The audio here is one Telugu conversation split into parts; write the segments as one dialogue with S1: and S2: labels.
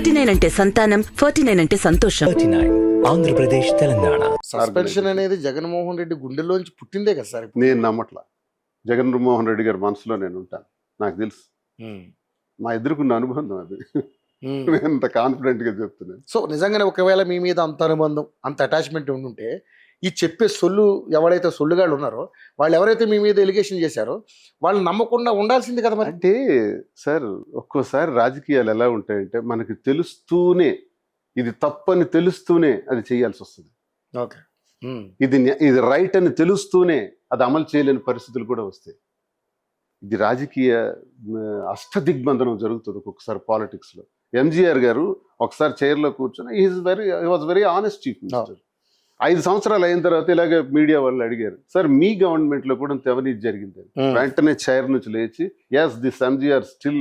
S1: 39 అంటే సంతానం, 49 అంటే సంతోషం.
S2: 39 ఆంధ్రప్రదేశ్ తెలంగాణ.
S3: సస్పెన్షన్ అనేది జగన్మోహన్ రెడ్డి గుండెల్లోంచి పుట్టిందే కదా సార్.
S4: నేను నమ్మట్లా. జగన్మోహన్ రెడ్డి గారి మనసులో నేను ఉంటాను, నాకు తెలుసు. మా ఎదురుకున్న అనుబంధం అది. నేను అంత కాన్ఫిడెంట్ గా చెప్తున్నాను.
S3: సో నిజంగానే ఒకవేళ మీ మీద అంత అనుబంధం, అంత అటాచ్మెంట్ ఉండుంటే ఈ చెప్పే సొల్లు ఎవరైతే సొల్లుగాళ్ళు ఉన్నారో వాళ్ళు ఎవరైతే మీ మీద ఎలిగేషన్ చేశారో వాళ్ళు నమ్మకుండా ఉండాల్సింది కదా మరి.
S4: అంటే సార్, ఒక్కోసారి రాజకీయాలు ఎలా ఉంటాయంటే మనకి తెలుస్తూనే, ఇది తప్పని తెలుస్తూనే అది చేయాల్సి వస్తుంది.
S3: ఓకే,
S4: ఇది రైట్ అని తెలుస్తూనే అది అమలు చేయలేని పరిస్థితులు కూడా వస్తాయి. ఇది రాజకీయ అష్టదిగ్బంధనం జరుగుతుంది ఒక్కొక్కసారి పాలిటిక్స్ లో. ఎంజీఆర్ గారు ఒకసారి చైర్లో కూర్చొని he was very honest chief minister. 5 సంవత్సరాలు అయిన తర్వాత ఇలాగే మీడియా వాళ్ళు అడిగారు, సార్ మీ గవర్నమెంట్ లో కూడా అవినీతి జరిగింది. వెంటనే చైర్ నుంచి లేచి, yes this MGR still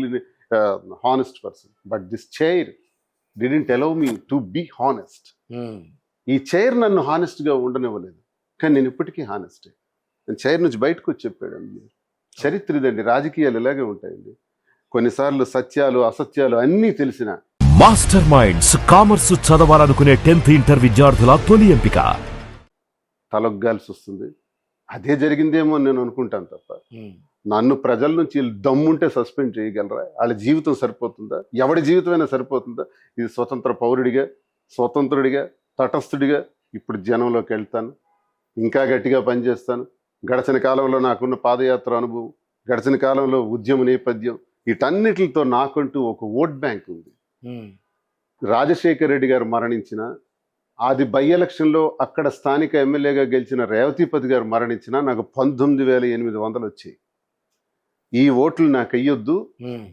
S4: honest person, but this chair didn't allow me to be honest. ఈ చైర్ నన్ను హానెస్ట్ గా ఉండనివ్వలేదు, కానీ నేను ఇప్పటికీ హానెస్ట్. నేను చైర్ నుంచి బయటకు వచ్చి చెప్పాడండి. చరిత్ర ఇదండి, రాజకీయాలు ఇలాగే ఉంటాయండి. కొన్నిసార్లు సత్యాలు అసత్యాలు అన్నీ తెలిసిన
S5: మాస్టర్ మైండ్స్ కామర్స్ చదవాలనుకునే 10th ఇంటర్ విద్యార్థుల తొలి ఎంపిక.
S4: తలొగ్గాల్సి వస్తుంది. అదే జరిగిందేమో అని నేను అనుకుంటాను తప్ప, నన్ను ప్రజల నుంచి దమ్ముంటే సస్పెండ్ చేయగలరా? వాళ్ళ జీవితం సరిపోతుందా? ఎవడి జీవితమైనా సరిపోతుందా? ఇది స్వతంత్ర పౌరుడిగా, స్వతంత్రుడిగా, తటస్థుడిగా ఇప్పుడు జనంలోకి వెళ్తాను, ఇంకా గట్టిగా పనిచేస్తాను. గడిచిన కాలంలో నాకున్న పాదయాత్ర అనుభవం, గడిచిన కాలంలో ఉద్యమ నేపథ్యం, వీటన్నిటితో నాకంటూ ఒక ఓట్ బ్యాంక్ ఉంది. రాజశేఖర్ రెడ్డి గారు మరణించిన, అది బై ఎలక్షన్లో అక్కడ స్థానిక ఎమ్మెల్యేగా గెలిచిన రేవతిపతి గారు మరణించిన నాకు 19,800 వచ్చాయి. ఈ ఓట్లు నాకు అయ్యొద్దు,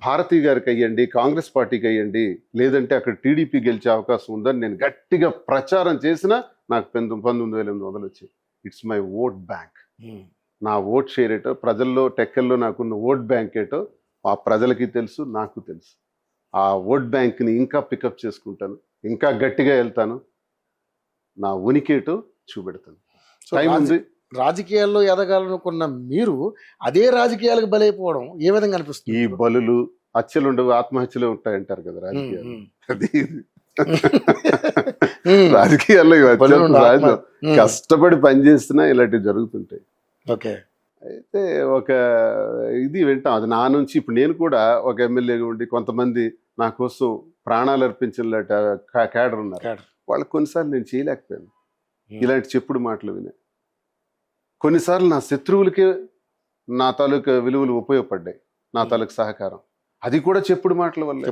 S4: భారతీ గారికి అయ్యండి, కాంగ్రెస్ పార్టీకి అయ్యండి, లేదంటే అక్కడ టీడీపీ గెలిచే అవకాశం ఉందని నేను గట్టిగా ప్రచారం చేసినా నాకు 19,800 వచ్చాయి. It's my vote bank. నా ఓట్ షేర్ ఏటో, ప్రజల్లో టెక్కల్లో నాకున్న ఓట్ బ్యాంక్ ఏటో ఆ ప్రజలకి తెలుసు, నాకు తెలుసు. ఆ ఓట్ బ్యాంక్ని ఇంకా పికప్ చేసుకుంటాను, ఇంకా గట్టిగా వెళ్తాను, నా ఉనికేటో చూపెడతాను. టైం ఉంది.
S3: రాజకీయాల్లో ఎదగాలనుకున్న మీరు అదే రాజకీయాలకు బలైపోవడం ఏ విధంగా అనిపిస్తుంది?
S4: ఈ బలులు హత్యలు ఉండవు, ఆత్మహత్యలు ఉంటాయంటారు కదా రాజకీయాలు. అది రాజకీయాల్లో కష్టపడి పనిచేస్తున్నా ఇలాంటివి జరుగుతుంటాయి.
S3: ఓకే,
S4: అయితే ఒక ఇది వింటాం, అది నా నుంచి. ఇప్పుడు నేను కూడా ఒక ఎమ్మెల్యేగా ఉండి కొంతమంది నా కోసం ప్రాణాలు అర్పించిన క్యాడర్ ఉన్నారు. వాళ్ళకి కొన్నిసార్లు నేను చేయలేకపోయాను ఇలాంటి చెప్పుడు మాటలు వినే. కొన్నిసార్లు నా శత్రువులకే నా తాలూకా విలువలు ఉపయోగపడ్డాయి, నా తాలూకు సహకారం. అది కూడా చెప్పుడు మాటల వల్ల.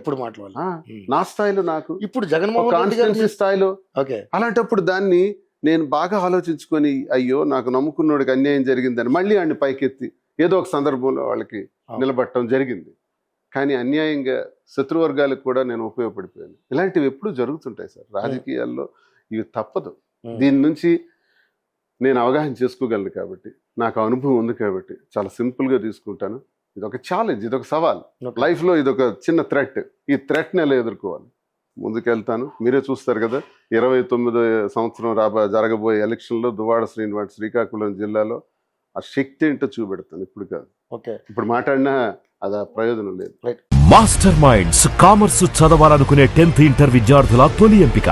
S4: నా స్థాయిలో నాకు
S3: ఇప్పుడు జగన్మోహన్ రెడ్డి
S4: స్థాయిలో అలాంటప్పుడు దాన్ని నేను బాగా ఆలోచించుకొని, అయ్యో నాకు నమ్ముకున్నోడికి అన్యాయం జరిగిందని మళ్ళీ ఆడిని పైకెత్తి ఏదో ఒక సందర్భంలో వాళ్ళకి నిలబడటం జరిగింది. కానీ అన్యాయంగా శత్రువర్గాలకు కూడా నేను ఉపయోగపడిపోయాను. ఇలాంటివి ఎప్పుడు జరుగుతుంటాయి సార్ రాజకీయాల్లో, ఇవి తప్పదు. దీని నుంచి నేను అవగాహన చేసుకోగలను కాబట్టి, నాకు అనుభవం ఉంది కాబట్టి చాలా సింపుల్గా తీసుకుంటాను. ఇదొక ఛాలెంజ్, ఇదొక సవాల్ లైఫ్లో, ఇదొక చిన్న థ్రెట్. ఈ థ్రెట్ని ఎలా ఎదుర్కోవాలి, ముందుకెళ్తాను. మీరే చూస్తారు కదా, 29వ సంవత్సరం జరగబోయే ఎలక్షన్లో దువ్వాడ శ్రీనివాస్ శ్రీకాకుళం జిల్లాలో ఆ శక్తి ఏంటో చూపెడతాను. ఇప్పుడు కాదు, ఇప్పుడు మాట్లాడినా అది ప్రయోజనం లేదు.
S5: మాస్టర్ మైండ్స్ కామర్స్ చదవాలనుకునే 10th ఇంటర్ విద్యార్థుల తొలి ఎంపిక.